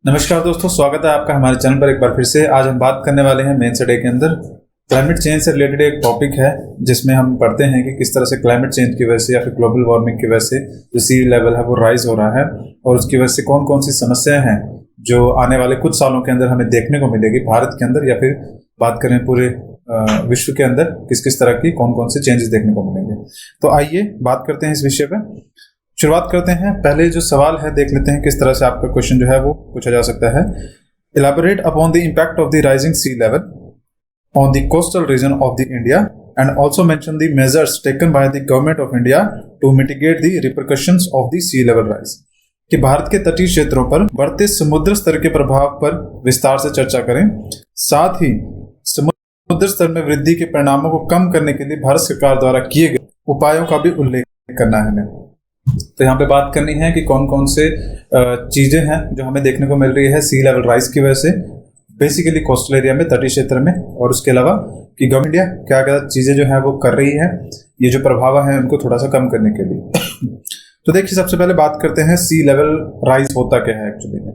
नमस्कार दोस्तों, स्वागत है आपका हमारे चैनल पर एक बार फिर से। आज हम बात करने वाले हैं मेन डे के अंदर क्लाइमेट चेंज से रिलेटेड एक टॉपिक है, जिसमें हम पढ़ते हैं कि किस तरह से क्लाइमेट चेंज की वजह से या फिर ग्लोबल वार्मिंग की वजह से जो सी लेवल है वो राइज हो रहा है और उसकी वजह से कौन कौन सी समस्याएं हैं जो आने वाले कुछ सालों के अंदर हमें देखने को मिलेगी भारत के अंदर, या फिर बात करें पूरे विश्व के अंदर किस किस तरह की कौन कौन से चेंजेस देखने को मिलेंगे। तो आइए बात करते हैं इस विषय पर। शुरुआत करते हैं। पहले जो सवाल है देख लेते हैं किस तरह से आपका क्वेश्चन जो है वो पूछा जा सकता है। Elaborate upon the impact of the rising sea level on the coastal region of the India and also mention the measures taken by the government of India to mitigate the repercussions of the sea level rise. कि भारत के तटीय क्षेत्रों पर बढ़ते समुद्र स्तर के प्रभाव पर विस्तार से चर्चा करें, साथ ही समुद्र स्तर में वृद्धि के परिणामों को कम करने के लिए भारत सरकार द्वारा किए गए उपायों का भी उल्लेख करना है हमें। तो यहाँ पे बात करनी है कि कौन कौन से चीजें हैं जो हमें देखने को मिल रही है सी लेवल राइज की वजह से, बेसिकली कोस्टल एरिया में, तटीय क्षेत्र में, और उसके अलावा कि गवर्नमेंट इंडिया क्या क्या चीजें जो है वो कर रही है ये जो प्रभाव है उनको थोड़ा सा कम करने के लिए। तो देखिए, सबसे पहले बात करते हैं सी लेवल राइज होता क्या है एक्चुअली में।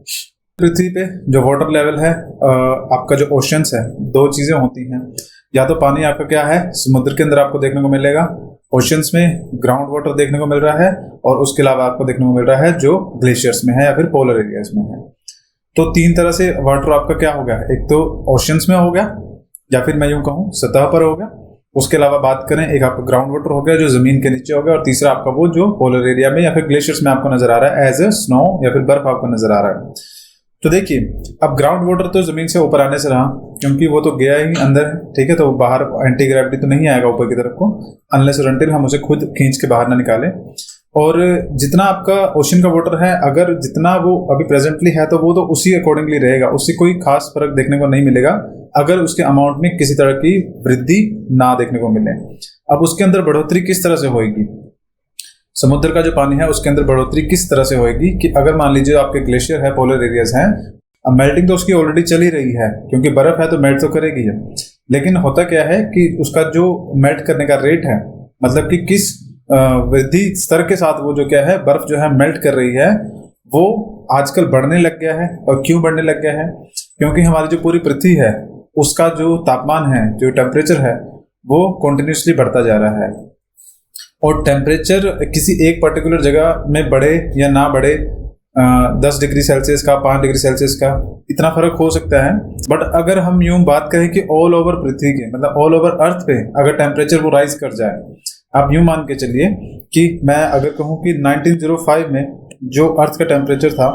पृथ्वी पे जो वाटर लेवल है, आपका जो ओशंस है, दो चीजें होती हैं। या तो पानी आपका क्या है समुद्र के अंदर आपको देखने को मिलेगा, ओशंस में ग्राउंड वाटर देखने को मिल रहा है, और उसके अलावा आपको देखने को मिल रहा है जो ग्लेशियर्स में है या फिर पोलर एरियाज में है। तो तीन तरह से वाटर आपका क्या हो गया, एक तो ओशंस में हो गया या फिर मैं यूं कहूं सतह पर हो गया। उसके अलावा बात करें, एक आपका ग्राउंड वाटर हो गया जो जमीन के नीचे हो गया, और तीसरा आपका वो जो पोलर एरिया में या फिर ग्लेशियर्स में आपको नजर आ रहा है एज ए स्नो या फिर बर्फ आपको नजर आ रहा है। तो देखिए, अब ग्राउंड वाटर तो जमीन से ऊपर आने से रहा, क्योंकि वो तो गया ही अंदर है, ठीक है, तो बाहर एंटी ग्रेविटी तो नहीं आएगा ऊपर की तरफ को, अनलेस और अनटिल हम उसे खुद खींच के बाहर ना निकालें। और जितना आपका ओशन का वाटर है, अगर जितना वो अभी प्रेजेंटली है तो वो तो उसी अकॉर्डिंगली रहेगा, उससे कोई खास फर्क देखने को नहीं मिलेगा अगर उसके अमाउंट में किसी तरह की वृद्धि ना देखने को मिले। अब उसके अंदर बढ़ोतरी किस तरह से होगी, समुद्र का जो पानी है उसके अंदर बढ़ोतरी किस तरह से होगी कि अगर मान लीजिए आपके ग्लेशियर है, पोलर एरियाज हैं, अब मेल्टिंग तो उसकी ऑलरेडी चली रही है क्योंकि बर्फ है तो मेल्ट तो करेगी है, लेकिन होता क्या है कि उसका जो मेल्ट करने का रेट है, मतलब कि किस वृद्धि स्तर के साथ वो जो क्या है बर्फ जो है मेल्ट कर रही है, वो आजकल बढ़ने लग गया है। और क्यों बढ़ने लग गया है, क्योंकि हमारी जो पूरी पृथ्वी है उसका जो तापमान है, जो टेम्परेचर है, वो कंटिन्यूसली बढ़ता जा रहा है। और टेम्परेचर किसी एक पर्टिकुलर जगह में बढ़े या ना बढ़े, 10 डिग्री सेल्सियस का, 5 डिग्री सेल्सियस का, इतना फर्क हो सकता है। बट अगर हम यूं बात करें कि ऑल ओवर पृथ्वी के, मतलब ऑल ओवर अर्थ पे अगर टेम्परेचर वो राइज कर जाए, आप यूं मान के चलिए कि मैं अगर कहूं कि 1905 में जो अर्थ का टेम्परेचर था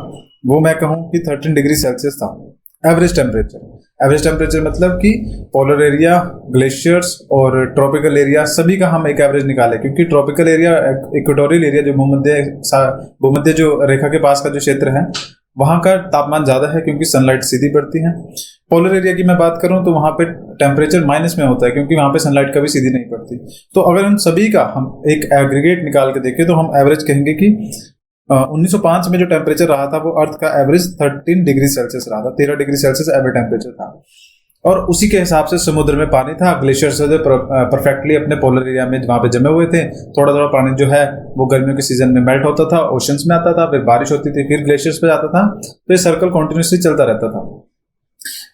वो मैं कहूं कि 13 डिग्री सेल्सियस था एवरेज टेम्परेचर। एवरेज टेम्परेचर मतलब कि पोलर एरिया, ग्लेशियर्स और ट्रॉपिकल एरिया सभी का हम एक एवरेज निकालें, क्योंकि ट्रॉपिकल एरिया, इक्वेटोरियल एरिया, जो भूमध्य जो रेखा के पास का जो क्षेत्र है वहां का तापमान ज्यादा है क्योंकि सनलाइट सीधी पड़ती है। पोलर एरिया की मैं बात करूं तो वहां पे टेम्परेचर माइनस में होता है क्योंकि वहां पे सनलाइट कभी सीधी नहीं पड़ती। तो अगर हम सभी का हम एक एग्रीगेट निकाल के देखें तो हम एवरेज कहेंगे कि 1905 में जो टेम्परेचर रहा था वो अर्थ का एवरेज 13 डिग्री सेल्सियस रहा था, 13 डिग्री सेल्सियस एवरेज टेम्परेचर था। और उसी के हिसाब से समुद्र में पानी था, ग्लेशियर से परफेक्टली अपने पोलर एरिया में वहां पे जमे हुए थे। थोड़ा थोड़ा पानी जो है वो गर्मियों के सीजन में मेल्ट होता था, ओशंस में आता था, फिर बारिश होती थी, फिर ग्लेशियर्स पे जाता था, तो ये सर्कल कंटिन्यूसली चलता रहता था।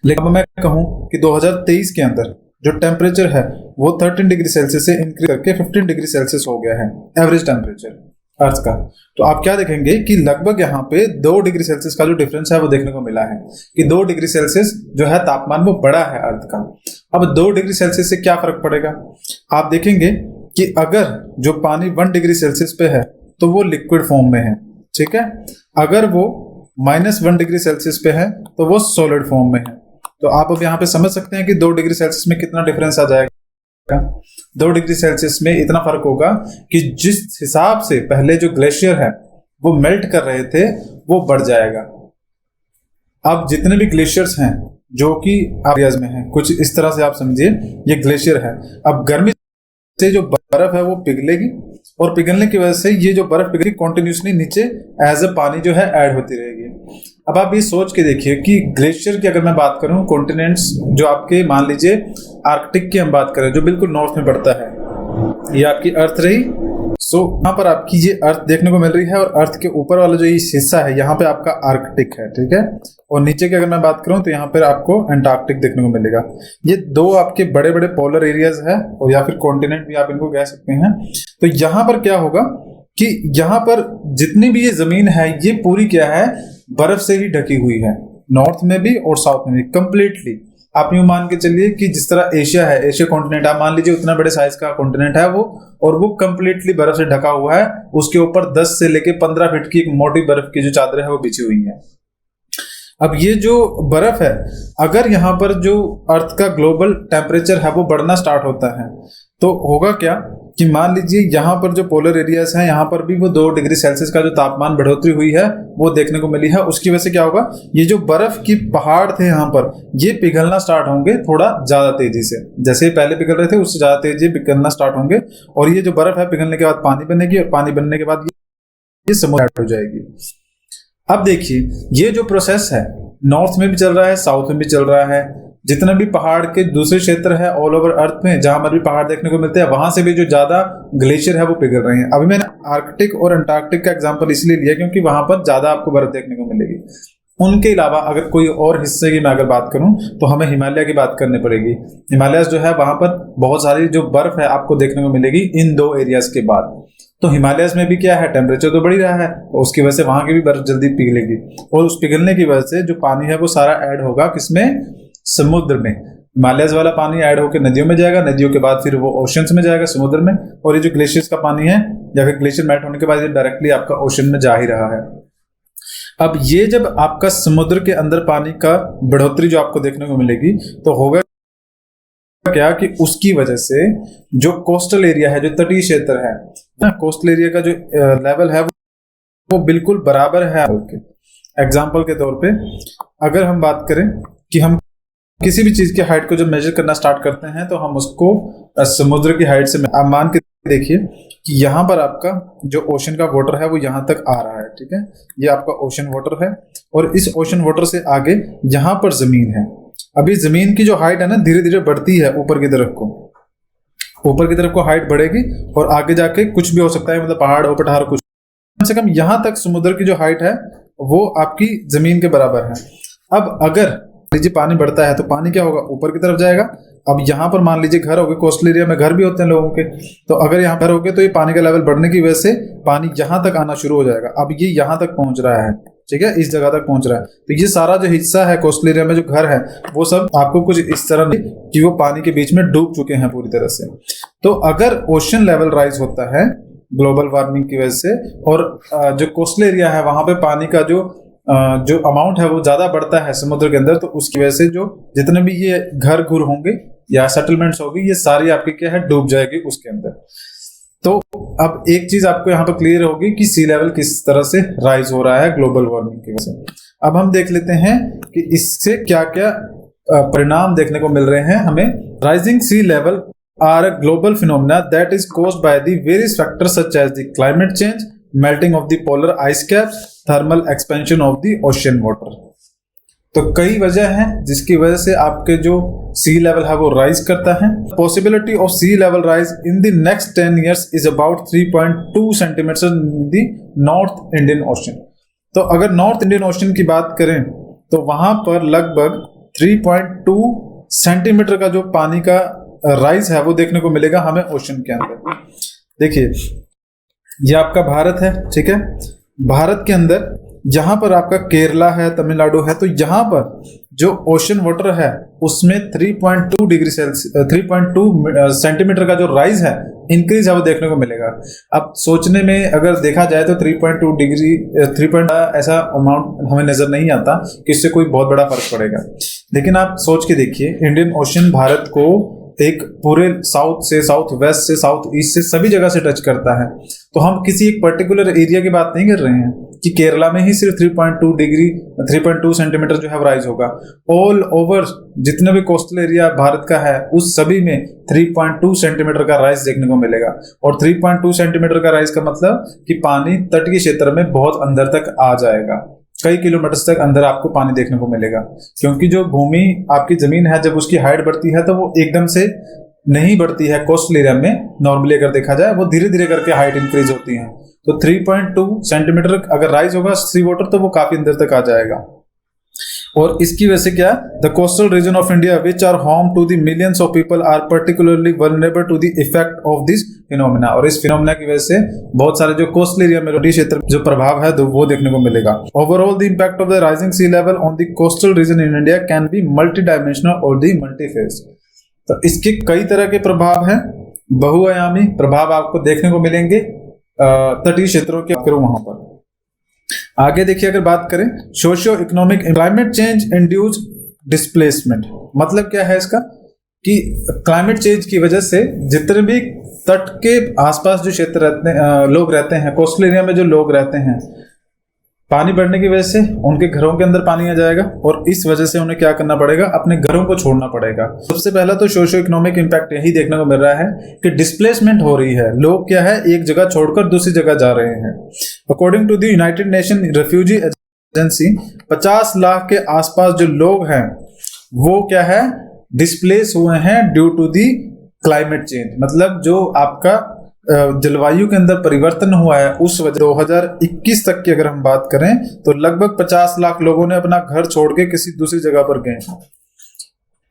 लेकिन अब मैं कहूं कि 2023 के अंदर जो टेम्परेचर है वो 13 डिग्री सेल्सियस से इंक्रीज करके 15 डिग्री सेल्सियस हो गया है एवरेज टेम्परेचर अर्थ का। तो आप क्या देखेंगे कि लगभग यहाँ पे 2 डिग्री सेल्सियस का जो डिफरेंस है वो देखने को मिला है कि 2 डिग्री सेल्सियस जो है तापमान वो बढ़ा है अर्थ का। अब 2 डिग्री सेल्सियस से क्या फर्क पड़ेगा, आप देखेंगे कि अगर जो पानी 1 डिग्री सेल्सियस पे है तो वो लिक्विड फॉर्म में है, ठीक है, अगर वो -1 डिग्री सेल्सियस पे है तो वो सॉलिड फॉर्म में है। तो आप अब यहाँ पे समझ सकते हैं कि 2 डिग्री सेल्सियस में कितना डिफरेंस आ जाएगा। 2 डिग्री सेल्सियस में इतना फर्क होगा कि जिस हिसाब से पहले जो ग्लेशियर है वो मेल्ट कर रहे थे वो बढ़ जाएगा। अब जितने भी ग्लेशियर्स हैं जो कि एरियाज में हैं, कुछ इस तरह से आप समझिए ये ग्लेशियर है। अब गर्मी से जो बर्फ है वो पिघलेगी, और पिघलने की वजह से ये जो बर्फ पिघलेगी कंटिन्यूसली नीचे एज अ पानी जो है ऐड होती रहेगी। अब आप ये सोच के देखिए कि ग्लेशियर की अगर मैं बात करूं, कॉन्टिनेंट्स जो आपके मान लीजिए आर्कटिक की हम बात करें जो बिल्कुल नॉर्थ में पड़ता है, ये आपकी अर्थ रही, यहाँ पर आपकी ये अर्थ देखने को मिल रही है और अर्थ के ऊपर वाला जो ये हिस्सा है यहाँ पे आपका आर्कटिक है, ठीक है। और नीचे की अगर मैं बात करूं तो यहाँ पर आपको एंटार्क्टिक देखने को मिलेगा। ये दो आपके बड़े बड़े पोलर एरियाज है और या फिर कॉन्टिनेंट भी आप इनको कह सकते हैं। तो यहाँ पर क्या होगा कि यहाँ पर जितनी भी ये जमीन है ये पूरी क्या है, बर्फ से ही ढकी हुई है, नॉर्थ में भी और साउथ में भी कंप्लीटली। आप यूं मान के चलिए कि जिस तरह एशिया है, एशिया कॉन्टिनेंट आप मान लीजिए उतना बड़े साइज का कॉन्टिनेंट है वो, और वो कंप्लीटली बर्फ से ढका हुआ है। उसके ऊपर 10 से लेके 15 फीट की एक मोटी बर्फ की जो चादर है वो बिछी हुई है। अब ये जो बर्फ है, अगर यहाँ पर जो अर्थ का ग्लोबल टेम्परेचर है वो बढ़ना स्टार्ट होता है तो होगा क्या कि मान लीजिए यहाँ पर जो पोलर एरियाज हैं यहाँ पर भी वो 2 डिग्री सेल्सियस का जो तापमान बढ़ोतरी हुई है वो देखने को मिली है। उसकी वजह से क्या होगा, ये जो बर्फ की पहाड़ थे यहाँ पर ये पिघलना स्टार्ट होंगे थोड़ा ज्यादा तेजी से, जैसे पहले पिघल रहे थे उससे ज्यादा तेजी पिघलना स्टार्ट होंगे। और ये जो बर्फ है पिघलने के बाद पानी बनेगी और पानी बनने के बाद ये समुद्र हो जाएगी। अब देखिए ये जो प्रोसेस है नॉर्थ में भी चल रहा है, साउथ में भी चल रहा है। जितने भी पहाड़ के दूसरे क्षेत्र है ऑल ओवर अर्थ में जहां पर भी पहाड़ देखने को मिलते हैं वहां से भी जो ज्यादा ग्लेशियर है वो पिघल रहे हैं। अभी मैंने आर्कटिक और अंटार्कटिक का एग्जांपल इसलिए लिया क्योंकि वहां पर ज्यादा आपको बर्फ देखने को मिलेगी। उनके अलावा अगर कोई और हिस्से की मैं अगर बात करूं तो हमें हिमालय की बात करनी पड़ेगी। हिमालय जो है वहां पर बहुत सारी जो बर्फ है आपको देखने को मिलेगी इन 2 एरियाज के बाद। तो हिमालयस में भी क्या है, टेम्परेचर तो बढ़ ही रहा है तो उसकी वजह से वहां की भी बर्फ जल्दी पिघलेगी और उस पिघलने की वजह से जो पानी है वो सारा ऐड होगा किसमें, समुद्र में। हिमालयस वाला पानी ऐड होकर नदियों में जाएगा, नदियों के बाद फिर वो ओशंस में जाएगा, समुद्र में। और ये जो ग्लेशियर्स का पानी है या फिर ग्लेशियर मेल्ट होने के बाद ये डायरेक्टली आपका ओशन में जा ही रहा है। अब ये जब आपका समुद्र के अंदर पानी का बढ़ोतरी जो आपको देखने को मिलेगी तो होगा क्या कि उसकी वजह से जो कोस्टल एरिया है, जो तटीय क्षेत्र है ना, कोस्टल एरिया का जो लेवल है वो बिल्कुल बराबर है। एग्जाम्पल के तौर पे अगर हम बात करें कि हम किसी भी चीज की हाइट को जब मेजर करना स्टार्ट करते हैं तो हम उसको समुद्र की हाइट से आप मान के देखिए कि यहाँ पर आपका जो ओशन का वाटर है वो यहाँ तक आ रहा है, ठीक है। ये आपका ओशन वाटर है और इस ओशन वाटर से आगे यहाँ पर जमीन है। अभी जमीन की जो हाइट है ना धीरे धीरे बढ़ती है ऊपर की तरफ को हाइट बढ़ेगी और आगे जाके कुछ भी हो सकता है, मतलब पहाड़ और पठार कुछ, कम से कम यहाँ तक समुद्र की जो हाइट है वो आपकी जमीन के बराबर है। अब अगर लीजिए पानी बढ़ता है तो पानी क्या होगा, ऊपर की तरफ जाएगा। अब यहाँ पर मान लीजिए घर हो गए, कोस्टल एरिया में घर भी होते हैं लोगों के, तो अगर यहाँ घर हो गए तो ये पानी का लेवल बढ़ने की वजह से पानी यहाँ तक आना शुरू हो जाएगा। अब ये यहाँ तक पहुंच रहा है, ठीक है, इस जगह तक पहुंच रहा है। तो ये सारा जो हिस्सा है कोस्टल एरिया में जो घर है वो सब आपको कुछ इस तरह कि वो पानी के बीच में डूब चुके हैं पूरी तरह से। तो अगर ओशन लेवल राइज होता है ग्लोबल वार्मिंग की वजह से और जो कोस्टल एरिया है वहां पे पानी का जो अमाउंट है वो ज्यादा बढ़ता है समुद्र के अंदर, तो उसकी वजह से जो जितने भी ये घर घुर होंगे या सेटलमेंट्स होगी ये सारी आपकी क्या है, डूब जाएगी उसके अंदर। तो अब एक चीज आपको यहाँ पर क्लियर होगी कि सी लेवल किस तरह से राइज हो रहा है ग्लोबल वार्मिंग की वजह से। अब हम देख लेते हैं कि इससे क्या क्या परिणाम देखने को मिल रहे हैं हमें। Rising sea level are a global phenomena that is caused by the various factors such as the climate change, melting of the polar ice caps, thermal expansion of the ocean water. तो कई वजह हैं जिसकी वजह से आपके जो सी level है वो राइज करता है। Possibility of sea level rise in the next 10 years is about 3.2 centimetre in the North Indian Ocean. तो अगर नॉर्थ इंडियन ओशन की बात करें तो वहां पर लगभग 3.2 सेंटीमीटर का जो पानी का राइज है वो देखने को मिलेगा हमें ओशन के अंदर। देखिए ये आपका भारत है, ठीक है। भारत के अंदर जहां पर आपका केरला है, तमिलनाडु है, तो यहाँ पर जो ओशन वाटर है उसमें 3.2 डिग्री सेल्सियस 3.2 सेंटीमीटर का जो राइज है इंक्रीज है वो देखने को मिलेगा। अब सोचने में अगर देखा जाए तो 3.2 डिग्री 3. ऐसा अमाउंट हमें नजर नहीं आता कि इससे कोई बहुत बड़ा फर्क पड़ेगा, लेकिन आप सोच के देखिए इंडियन ओशन भारत को एक पूरे साउथ से साउथ वेस्ट से साउथ ईस्ट से सभी जगह से टच करता है। तो हम किसी एक पर्टिकुलर एरिया की बात नहीं कर रहे हैं कि केरला में ही सिर्फ 3.2 सेंटीमीटर जो है राइज होगा। ऑल ओवर जितने भी कोस्टल एरिया भारत का है उस सभी में 3.2 सेंटीमीटर का राइज देखने को मिलेगा। और 3.2 सेंटीमीटर का राइज का मतलब कि पानी तटीय क्षेत्र में बहुत अंदर तक आ जाएगा, कई किलोमीटर तक अंदर आपको पानी देखने को मिलेगा। क्योंकि जो भूमि आपकी जमीन है जब उसकी हाइट बढ़ती है तो वो एकदम से नहीं बढ़ती है कोस्टल एरिया में, नॉर्मली अगर देखा जाए वो धीरे धीरे करके हाइट इंक्रीज होती है। तो 3.2 सेंटीमीटर अगर राइज होगा सी वाटर तो वो काफी अंदर तक आ जाएगा। और इसकी वजह से क्या, the coastal region of India which are home to the millions of people are particularly vulnerable to the effect of this phenomena. और इस फिनोमेना की वजह से बहुत सारे जो कोस्टल एरिया में क्षेत्र जो प्रभाव है वो देखने को मिलेगा। Overall the impact of the rising sea level on the coastal reason in India can be multi dimensional और द मल्टीफेज। तो इसके कई तरह के प्रभाव हैं, बहुआयामी प्रभाव आपको देखने को मिलेंगे तटीय क्षेत्रों के वहां पर। आगे देखिए, अगर बात करें socio economic, climate change induce displacement, मतलब क्या है इसका कि क्लाइमेट चेंज की वजह से जितने भी तट के आसपास जो क्षेत्र रहते हैं लोग रहते हैं, कोस्टल एरिया में जो लोग रहते हैं, पानी बढ़ने की वजह से उनके घरों के अंदर पानी आ जाएगा और इस वजह से उन्हें क्या करना पड़ेगा, अपने घरों को छोड़ना पड़ेगा। सबसे पहला तो सोशियो इकोनॉमिक इंपैक्ट यही देखने को मिल रहा है कि डिस्प्लेसमेंट हो रही है, लोग क्या है एक जगह छोड़कर दूसरी जगह जा रहे हैं। According to the United Nation refugee agency 50 lakh के आसपास जो लोग हैं वो क्या है डिस्प्लेस हुए हैं due to the climate change. मतलब जो आपका जलवायु के अंदर परिवर्तन हुआ है उस वजह 2021 तक की अगर हम बात करें तो लगभग 50 लाख लोगों ने अपना घर छोड़ के किसी दूसरी जगह पर गए।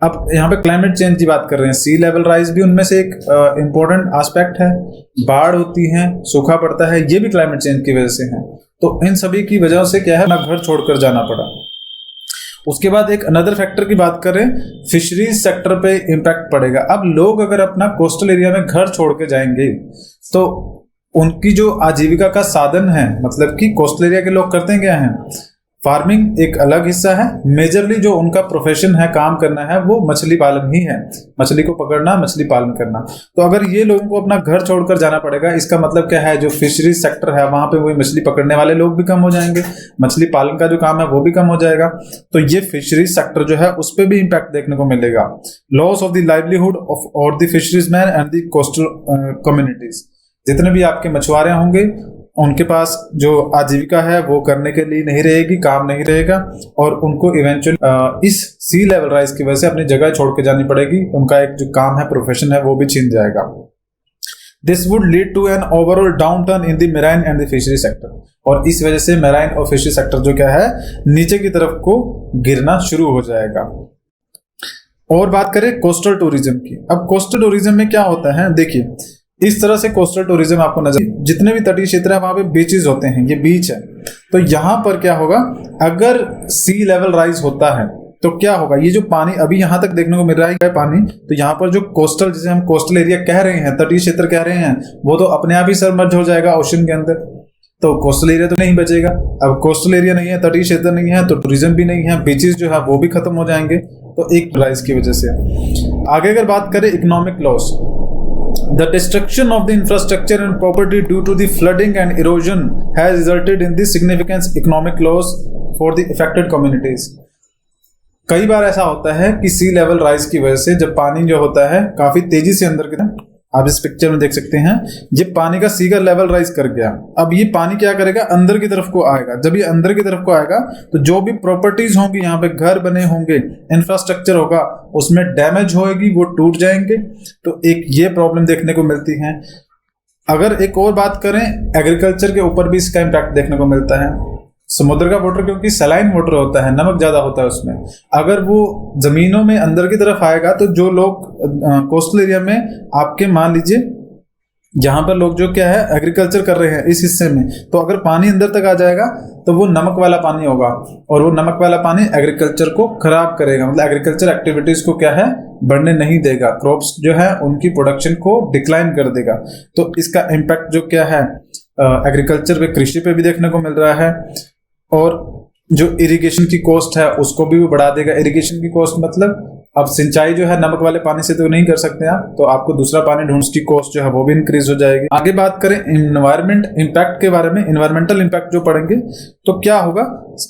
अब यहाँ पे क्लाइमेट चेंज की बात कर रहे हैं, सी लेवल राइज भी उनमें से एक इंपॉर्टेंट एस्पेक्ट है। बाढ़ होती है, सूखा पड़ता है, ये भी क्लाइमेट चेंज की वजह से है। तो इन सभी की वजह से क्या है ना घर छोड़कर जाना पड़ा। उसके बाद एक अनदर फैक्टर की बात करें, फिशरीज सेक्टर पे इंपैक्ट पड़ेगा। अब लोग अगर अपना कोस्टल एरिया में घर छोड़ के जाएंगे तो उनकी जो आजीविका का साधन है, मतलब कि कोस्टल एरिया के लोग करते हैं क्या है, फार्मिंग एक अलग हिस्सा है, मेजरली जो उनका प्रोफेशन है काम करना है वो मछली पालन ही है, मछली को पकड़ना, मछली पालन करना। तो अगर ये लोगों को अपना घर छोड़कर जाना पड़ेगा, इसका मतलब क्या है, जो फिशरीज सेक्टर है वहां पे वही मछली पकड़ने वाले लोग भी कम हो जाएंगे, मछली पालन का जो काम है वो भी कम हो जाएगा। तो ये फिशरीज सेक्टर जो है उस पर भी इंपैक्ट देखने को मिलेगा। Loss of the livelihood of और the fisheries man and the coastal communities, जितने भी आपके मछुआरे होंगे उनके पास जो आजीविका है वो करने के लिए नहीं रहेगी, काम नहीं रहेगा और उनको इवेंचुअली इस सी लेवल राइज की वजह से अपनी जगह छोड़ के जानी पड़ेगी, उनका एक जो काम है प्रोफेशन है वो भी छीन जाएगा। This would lead to an overall downturn in the marine and the fishery sector, और इस वजह से मैराइन और फिशरी सेक्टर जो क्या है नीचे की तरफ को गिरना शुरू हो जाएगा। और बात करें कोस्टल टूरिज्म की। अब कोस्टल टूरिज्म में क्या होता है, देखिए इस तरह से कोस्टल टूरिज्म आपको नजर, जितने भी तटीय क्षेत्र है वहां पे बीचेस होते हैं, ये बीच है। तो यहां पर क्या होगा, अगर सी लेवल राइज होता है तो क्या होगा, ये जो पानी अभी यहां तक देखने को मिल रहा है पानी, तो यहाँ पर जो कोस्टल, जिसे हम कोस्टल एरिया कह रहे हैं, तटीय क्षेत्र कह रहे हैं, वो तो अपने आप ही सबमर्ज हो जाएगा ओशन के अंदर। तो कोस्टल एरिया तो नहीं बचेगा। अब कोस्टल एरिया नहीं है, तटीय क्षेत्र नहीं है, तो टूरिज्म भी नहीं है, बीचेस जो है वो भी खत्म हो जाएंगे। तो एक राइज की वजह से। आगे अगर बात करें economic loss, the destruction of the infrastructure and property due to the flooding and erosion has resulted in the significant economic loss for the affected communities। कई बार ऐसा होता है कि सी लेवल राइज की वजह से जब पानी जो होता है काफी तेजी से अंदर की, आप इस पिक्चर में देख सकते हैं, ये पानी का सी का लेवल राइज कर गया। अब ये पानी क्या करेगा, अंदर की तरफ को आएगा। जब ये अंदर की तरफ को आएगा तो जो भी प्रॉपर्टीज होंगी, यहाँ पे घर बने होंगे, इंफ्रास्ट्रक्चर होगा, उसमें डैमेज होएगी, वो टूट जाएंगे। तो एक ये प्रॉब्लम देखने को मिलती है। अगर एक और बात करें, एग्रीकल्चर के ऊपर भी इसका इम्पैक्ट देखने को मिलता है। समुद्र का वाटर क्योंकि सलाइन वाटर होता है, नमक ज्यादा होता है उसमें, अगर वो जमीनों में अंदर की तरफ आएगा तो जो लोग कोस्टल एरिया में आपके मान लीजिए जहां पर लोग जो क्या है एग्रीकल्चर कर रहे हैं इस हिस्से में, तो अगर पानी अंदर तक आ जाएगा तो वो नमक वाला पानी होगा और वो नमक वाला पानी एग्रीकल्चर को खराब करेगा, मतलब एग्रीकल्चर एक्टिविटीज को क्या है बढ़ने नहीं देगा, क्रॉप्स जो है उनकी प्रोडक्शन को डिक्लाइन कर देगा। तो इसका इम्पैक्ट जो क्या है एग्रीकल्चर पे, कृषि पे भी देखने को मिल रहा है। और जो इरिगेशन की कॉस्ट है उसको भी वो बढ़ा देगा। इरिगेशन की कॉस्ट मतलब अब सिंचाई जो है नमक वाले पानी से तो नहीं कर सकते आप, तो आपको दूसरा पानी ढूंढ, की कॉस्ट जो है वो भी इंक्रीज हो जाएगी। आगे बात करें इन्वायरमेंट इंपैक्ट के बारे में, इन्वायरमेंटल इंपैक्ट जो पड़ेंगे तो क्या होगा,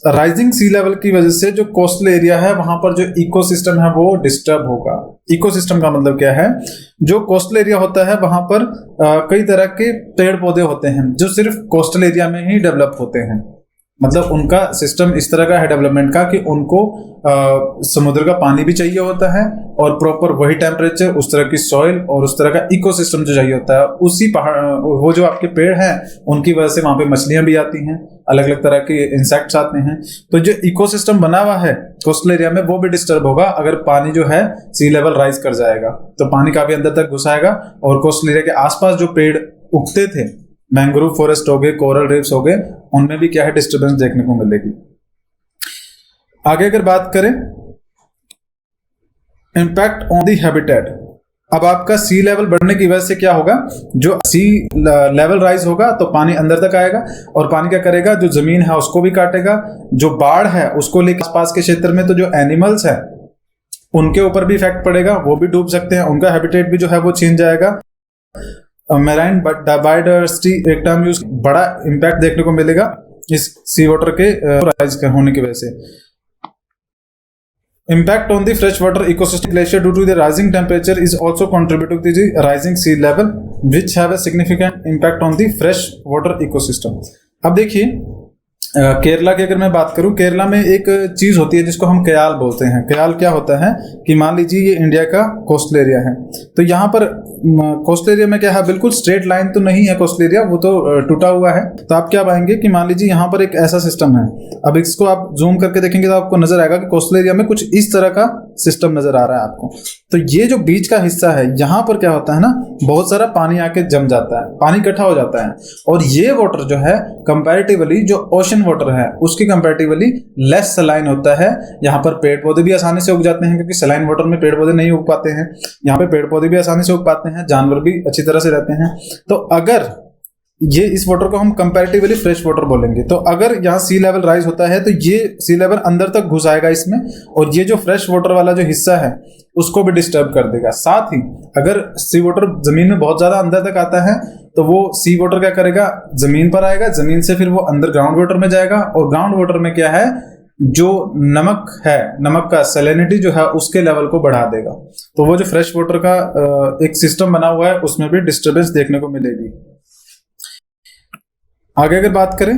राइजिंग सी लेवल की वजह से जो कोस्टल एरिया है वहां पर जो इकोसिस्टम है वो डिस्टर्ब होगा। इकोसिस्टम का मतलब क्या है, जो कोस्टल एरिया होता है वहां पर कई तरह के पेड़ पौधे होते हैं जो सिर्फ कोस्टल एरिया में ही डेवलप होते हैं। मतलब उनका सिस्टम इस तरह का है डेवलपमेंट का कि उनको समुद्र का पानी भी चाहिए होता है और प्रॉपर वही टेम्परेचर, उस तरह की सॉइल और उस तरह का इकोसिस्टम जो चाहिए होता है। उसी पहाड़, वो जो आपके पेड़ हैं उनकी वजह से वहां पे मछलियां भी आती हैं, अलग अलग तरह के इंसेक्ट्स आते हैं। तो जो इकोसिस्टम बना हुआ है कोस्टल एरिया में वो भी डिस्टर्ब होगा अगर पानी जो है सी लेवल राइज कर जाएगा, तो पानी काफी अंदर तक घुस आएगा और कोस्टल एरिया के आसपास जो पेड़ उगते थे, मैंग्रोव फॉरेस्ट हो गए, कोरल रीफ्स हो गए, उनमें भी क्या है डिस्टर्बेंस देखने को मिलेगी। आगे अगर बात करें इम्पैक्ट ऑन द हैबिटेट, अब आपका सी लेवल बढ़ने की वजह से क्या होगा, जो सी लेवल राइज होगा तो पानी अंदर तक आएगा और पानी क्या करेगा, जो जमीन है उसको भी काटेगा, जो बाढ़ है उसको लेकर आसपास के क्षेत्र में तो जो एनिमल्स है उनके ऊपर भी इफेक्ट पड़ेगा, वो भी डूब सकते हैं, उनका हैबिटेट भी जो है वो छीन जाएगा। मैराइन बायोडाइवर्सिटी एक टर्म यूज, बड़ा इंपैक्ट देखने को मिलेगा इस सी वाटर के राइज होने की वजह से। Impact on the freshwater ecosystem glacier due to the rising temperature is also contributing to the rising sea level, which have a significant impact on the freshwater ecosystem. अब देखिए केरला की अगर मैं बात करूं, केरला में एक चीज होती है जिसको हम कयाल बोलते हैं। कयाल क्या होता है कि मान लीजिए ये इंडिया का कोस्टल एरिया है, तो यहाँ पर कोस्टल एरिया में क्या है, बिल्कुल स्ट्रेट लाइन तो नहीं है कोस्टल एरिया, वो तो टूटा हुआ है। तो आप क्या पाएंगे कि मान लीजिए यहाँ पर एक ऐसा सिस्टम है, अब इसको आप जूम करके देखेंगे तो आपको नजर आएगा कि कोस्टल एरिया में कुछ इस तरह का सिस्टम नजर आ रहा है आपको। तो ये जो बीच का हिस्सा है, यहाँ पर क्या होता है ना, बहुत सारा पानी आके जम जाता है, पानी इकट्ठा हो जाता है, और ये वाटर जो है कंपैरेटिवली जो ओशन वाटर है उसकी कंपैरेटिवली लेस सलाइन होता है। यहाँ पर पेड़ पौधे भी आसानी से उग जाते हैं, क्योंकि सलाइन वाटर में पेड़ पौधे नहीं उग पाते हैं, यहाँ पे पेड़ पौधे भी आसानी से उग पाते हैं, जानवर भी अच्छी तरह से रहते हैं। तो अगर ये इस वाटर को हम कंपैरेटिवली फ्रेश वाटर बोलेंगे, तो अगर यहाँ सी लेवल राइज होता है तो ये सी लेवल अंदर तक घुस आएगा इसमें, और ये जो फ्रेश वाटर वाला जो हिस्सा है उसको भी डिस्टर्ब कर देगा। साथ ही अगर सी वाटर जमीन में बहुत ज्यादा अंदर तक आता है तो वो सी वाटर क्या करेगा, जमीन पर आएगा, जमीन से फिर वो अंदर ग्राउंड वाटर में जाएगा, और ग्राउंड वाटर में क्या है, जो नमक है, नमक का सैलिनिटी जो है उसके लेवल को बढ़ा देगा। तो वो जो फ्रेश वाटर का एक सिस्टम बना हुआ है उसमें भी डिस्टर्बेंस देखने को मिलेगी। आगे अगर बात करें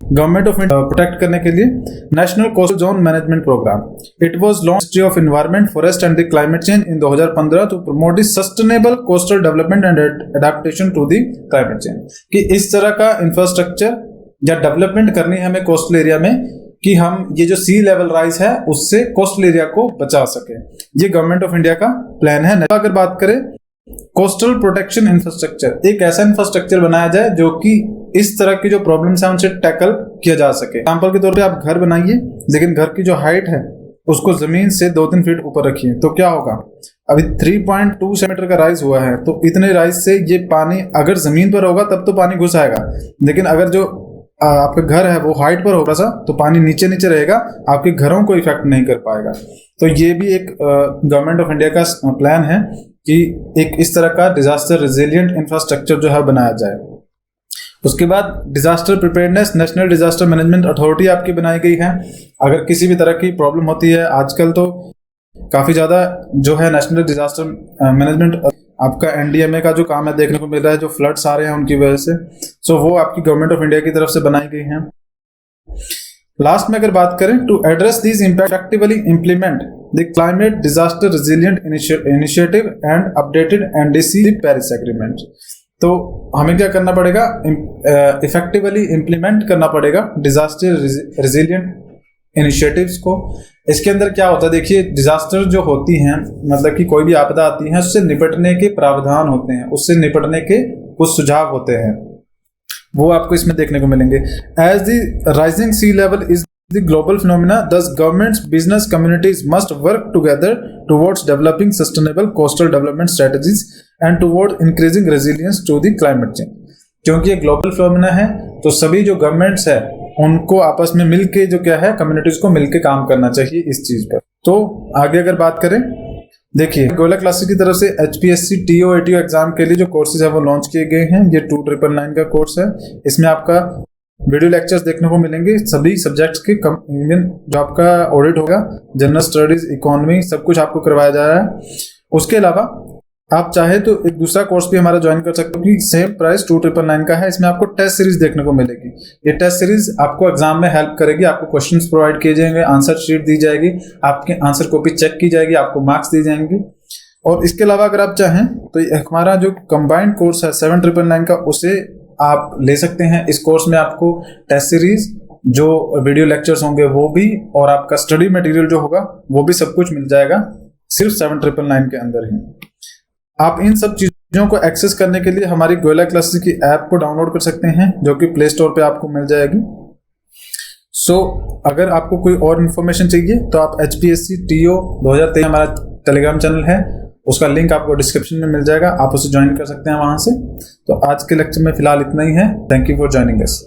गवर्नमेंट ऑफ इंडिया प्रोटेक्ट करने के लिए National Coastal Zone Management Programme, it was launched Ministry of Environment, Forest and the climate Change in 2015 to promote the sustainable coastal development and adaptation to the climate change, कि इस तरह का infrastructure या development करनी है हमें coastal area में कि हम ये जो सी लेवल राइज है उससे कोस्टल एरिया को बचा सके। ये गवर्नमेंट ऑफ इंडिया का प्लान है। अगर बात करें कोस्टल प्रोटेक्शन इंफ्रास्ट्रक्चर, एक ऐसा इंफ्रास्ट्रक्चर बनाया जाए जो कि इस तरह की जो प्रॉब्लम्स हैं उनसे टैकल किया जा सके। एग्जांपल के तौर पे आप घर बनाइए, लेकिन घर की जो हाइट है उसको जमीन से 2-3 फीट ऊपर रखिए, तो क्या होगा, अभी 3.2 सेंटीमीटर का राइज हुआ है, तो इतने राइज से ये पानी अगर जमीन पर होगा तब तो पानी घुस आएगा, लेकिन अगर जो आपका घर है वो हाइट पर होगा सा, तो पानी नीचे नीचे रहेगा, आपके घरों को इफेक्ट नहीं कर पाएगा। तो ये भी एक गवर्नमेंट ऑफ इंडिया का प्लान है कि एक इस तरह का डिजास्टर रेजिलिएंट इंफ्रास्ट्रक्चर जो है बनाया जाए। उसके बाद disaster preparedness, national disaster management authority आपकी बनाई गई है। अगर किसी भी तरह की प्रॉब्लम होती है, आजकल तो काफी ज्यादा जो है नेशनल डिजास्टर मैनेजमेंट आपका एनडीएमए का जो काम है देखने को मिल रहा है, जो फ्लड्स आ रहे हैं उनकी वजह से, सो वो आपकी गवर्नमेंट ऑफ इंडिया की तरफ से बनाई गई है। लास्ट में अगर बात करें, to address these impact actively implement the climate disaster resilient initiative and updated NDC Paris Agreement, तो हमें क्या करना पड़ेगा, इफेक्टिवली इम्प्लीमेंट करना पड़ेगा डिजास्टर रेजिलिएंट इनिशिएटिव्स को। इसके अंदर क्या होता है, देखिए डिजास्टर जो होती हैं, मतलब कि कोई भी आपदा आती है, उससे निपटने के प्रावधान होते हैं, उससे निपटने के कुछ सुझाव होते हैं, वो आपको इसमें देखने को मिलेंगे। As the rising sea level is the global phenomena, thus governments, business communities must work together towards developing sustainable coastal development strategies and toward increasing resilience to the climate change. क्योंकि ये ग्लोबल फिनोमिना है, तो सभी जो governments है उनको आपस में मिलके जो क्या है, कम्युनिटीज को मिलके काम करना चाहिए इस चीज पर। तो आगे अगर बात करें, देखिए गोयला क्लासेस की तरफ से एचपीएससी टीओ एटीओ एग्जाम के लिए जो कोर्सेज है वो लॉन्च किए गए हैं। ये 2999 का कोर्स है। इसमें आपका वीडियो लेक्चर्स देखने को मिलेंगे सभी सब्जेक्ट्स के, जो आपका ऑडिट होगा, जनरल स्टडीज, इकोनॉमी, सब कुछ आपको करवाया जा रहा है। उसके अलावा आप चाहे तो एक दूसरा कोर्स भी हमारा ज्वाइन कर सकते हो कि सेम प्राइस 2999 का है। इसमें आपको टेस्ट सीरीज देखने को मिलेगी। ये टेस्ट सीरीज आपको एग्जाम में हेल्प करेगी। आपको क्वेश्चंस प्रोवाइड किए जाएंगे, आंसर शीट दी जाएगी, आपके आंसर कॉपी चेक की जाएगी, आपको मार्क्स दिए जाएंगे। और इसके अलावा अगर आप चाहें तो हमारा जो कंबाइंड कोर्स है 7999 का, उसे आप ले सकते हैं। इस कोर्स में आपको टेस्ट सीरीज, जो वीडियो लेक्चर्स होंगे वो भी, और आपका स्टडी मटेरियल जो होगा वो भी सब कुछ मिल जाएगा सिर्फ 7999 के अंदर ही। आप इन सब चीज़ों को एक्सेस करने के लिए हमारी गोयला क्लासेस की ऐप को डाउनलोड कर सकते हैं, जो कि प्ले स्टोर पे आपको मिल जाएगी। अगर आपको कोई और इन्फॉर्मेशन चाहिए तो आप HPSC TO 2023 हमारा टेलीग्राम चैनल है, उसका लिंक आपको डिस्क्रिप्शन में मिल जाएगा, आप उसे ज्वाइन कर सकते हैं वहाँ से। तो आज के लेक्चर में फिलहाल इतना ही है। Thank you for joining us.